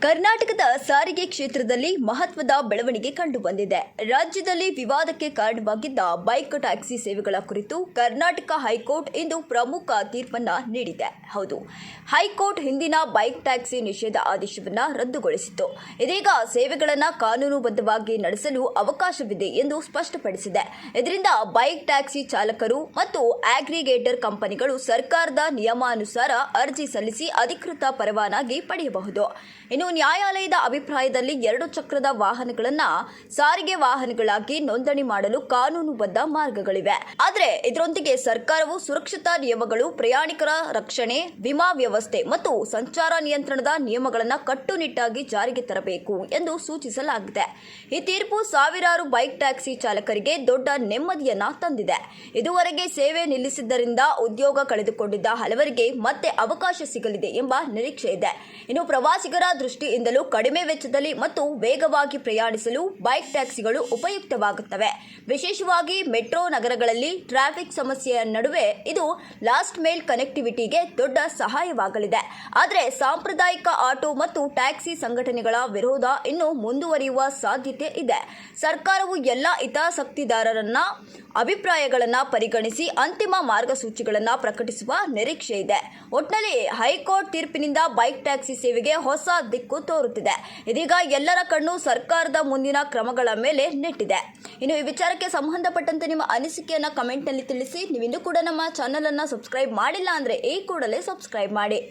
ಕರ್ನಾಟಕದ ಸಾರಿಗೆ ಕ್ಷೇತ್ರದಲ್ಲಿ ಮಹತ್ವದ ಬೆಳವಣಿಗೆ ಕಂಡುಬಂದಿದೆ. ರಾಜ್ಯದಲ್ಲಿ ವಿವಾದಕ್ಕೆ ಕಾರಣವಾಗಿದ್ದ ಬೈಕ್ ಟ್ಯಾಕ್ಸಿ ಸೇವೆಗಳ ಕುರಿತು ಕರ್ನಾಟಕ ಹೈಕೋರ್ಟ್ ಇಂದು ಪ್ರಮುಖ ತೀರ್ಪನ್ನು ನೀಡಿದೆ. ಹೌದು, ಹೈಕೋರ್ಟ್ ಹಿಂದಿನ ಬೈಕ್ ಟ್ಯಾಕ್ಸಿ ನಿಷೇಧ ಆದೇಶವನ್ನು ರದ್ದುಗೊಳಿಸಿತ್ತು. ಇದೀಗ ಸೇವೆಗಳನ್ನು ಕಾನೂನುಬದ್ಧವಾಗಿ ನಡೆಸಲು ಅವಕಾಶವಿದೆ ಎಂದು ಸ್ಪಷ್ಟಪಡಿಸಿದೆ. ಇದರಿಂದ ಬೈಕ್ ಟ್ಯಾಕ್ಸಿ ಚಾಲಕರು ಮತ್ತು ಆಗ್ರಿಗೇಟರ್ ಕಂಪನಿಗಳು ಸರ್ಕಾರದ ನಿಯಮಾನುಸಾರ ಅರ್ಜಿ ಸಲ್ಲಿಸಿ ಅಧಿಕೃತ ಪರವಾನಗಿ ಪಡೆಯಬಹುದು. ಇನ್ನು ನ್ಯಾಯಾಲಯದ ಅಭಿಪ್ರಾಯದಲ್ಲಿ 2 ಚಕ್ರದ ವಾಹನಗಳನ್ನು ಸಾರಿಗೆ ವಾಹನಗಳಾಗಿ ನೋಂದಣಿ ಮಾಡಲು ಕಾನೂನುಬದ್ಧ ಮಾರ್ಗಗಳಿವೆ. ಆದರೆ ಇದರೊಂದಿಗೆ ಸರ್ಕಾರವು ಸುರಕ್ಷತಾ ನಿಯಮಗಳು, ಪ್ರಯಾಣಿಕರ ರಕ್ಷಣೆ, ವಿಮಾ ವ್ಯವಸ್ಥೆ ಮತ್ತು ಸಂಚಾರ ನಿಯಂತ್ರಣದ ನಿಯಮಗಳನ್ನು ಕಟ್ಟುನಿಟ್ಟಾಗಿ ಜಾರಿಗೆ ತರಬೇಕು ಎಂದು ಸೂಚಿಸಲಾಗಿದೆ. ಈ ತೀರ್ಪು ಸಾವಿರಾರು ಬೈಕ್ ಟ್ಯಾಕ್ಸಿ ಚಾಲಕರಿಗೆ ದೊಡ್ಡ ನೆಮ್ಮದಿಯನ್ನ ತಂದಿದೆ. ಇದುವರೆಗೆ ಸೇವೆ ನಿಲ್ಲಿಸಿದ್ದರಿಂದ ಉದ್ಯೋಗ ಕಳೆದುಕೊಂಡಿದ್ದ ಹಲವರಿಗೆ ಮತ್ತೆ ಅವಕಾಶ ಸಿಗಲಿದೆ ಎಂಬ ನಿರೀಕ್ಷೆ ಇದೆ. ಇನ್ನು ಪ್ರವಾಸಿಗರ ದೃಷ್ಟಿಯಿಂದಲೂ ಕಡಿಮೆ ವೆಚ್ಚದಲ್ಲಿ ಮತ್ತು ವೇಗವಾಗಿ ಪ್ರಯಾಣಿಸಲು ಬೈಕ್ ಟ್ಯಾಕ್ಸಿಗಳು ಉಪಯುಕ್ತವಾಗುತ್ತವೆ. ವಿಶೇಷವಾಗಿ ಮೆಟ್ರೋ ನಗರಗಳಲ್ಲಿ ಟ್ರಾಫಿಕ್ ಸಮಸ್ಯೆಯ ನಡುವೆ ಇದು ಲಾಸ್ಟ್ ಮೈಲ್ ಕನೆಕ್ಟಿವಿಟಿಗೆ ದೊಡ್ಡ ಸಹಾಯವಾಗಲಿದೆ. ಆದರೆ ಸಾಂಪ್ರದಾಯಿಕ ಆಟೋ ಮತ್ತು ಟ್ಯಾಕ್ಸಿ ಸಂಘಟನೆಗಳ ವಿರೋಧ ಇನ್ನೂ ಮುಂದುವರಿಯುವ ಸಾಧ್ಯತೆ ಇದೆ. ಸರ್ಕಾರವು ಎಲ್ಲ ಹಿತಾಸಕ್ತಿದಾರರನ್ನ ಅಭಿಪ್ರಾಯಗಳನ್ನು ಪರಿಗಣಿಸಿ ಅಂತಿಮ ಮಾರ್ಗಸೂಚಿಗಳನ್ನು ಪ್ರಕಟಿಸುವ ನಿರೀಕ್ಷೆ ಇದೆ. ಒಟ್ಟಿನಲ್ಲಿ ಹೈಕೋರ್ಟ್ ತೀರ್ಪಿನಿಂದ ಬೈಕ್ ಟ್ಯಾಕ್ಸಿ ಸೇವೆಗೆ ಹೊಸ ದಿಕ್ಕು ತೋರುತ್ತಿದೆ. ಇದೀಗ ಎಲ್ಲರ ಕಣ್ಣು ಸರ್ಕಾರದ ಮುಂದಿನ ಕ್ರಮಗಳ ಮೇಲೆ ನೆಟ್ಟಿದೆ. ಇನ್ನು ಈ ವಿಚಾರಕ್ಕೆ ಸಂಬಂಧಪಟ್ಟಂತೆ ನಿಮ್ಮ ಅನಿಸಿಕೆಯನ್ನು ಕಮೆಂಟ್ನಲ್ಲಿ ತಿಳಿಸಿ. ನೀವು ಇನ್ನೂ ಕೂಡ ನಮ್ಮ ಚಾನಲ್ ಅನ್ನು ಸಬ್ಸ್ಕ್ರೈಬ್ ಮಾಡಿಲ್ಲ ಅಂದರೆ ಈ ಕೂಡಲೇ ಸಬ್ಸ್ಕ್ರೈಬ್ ಮಾಡಿ.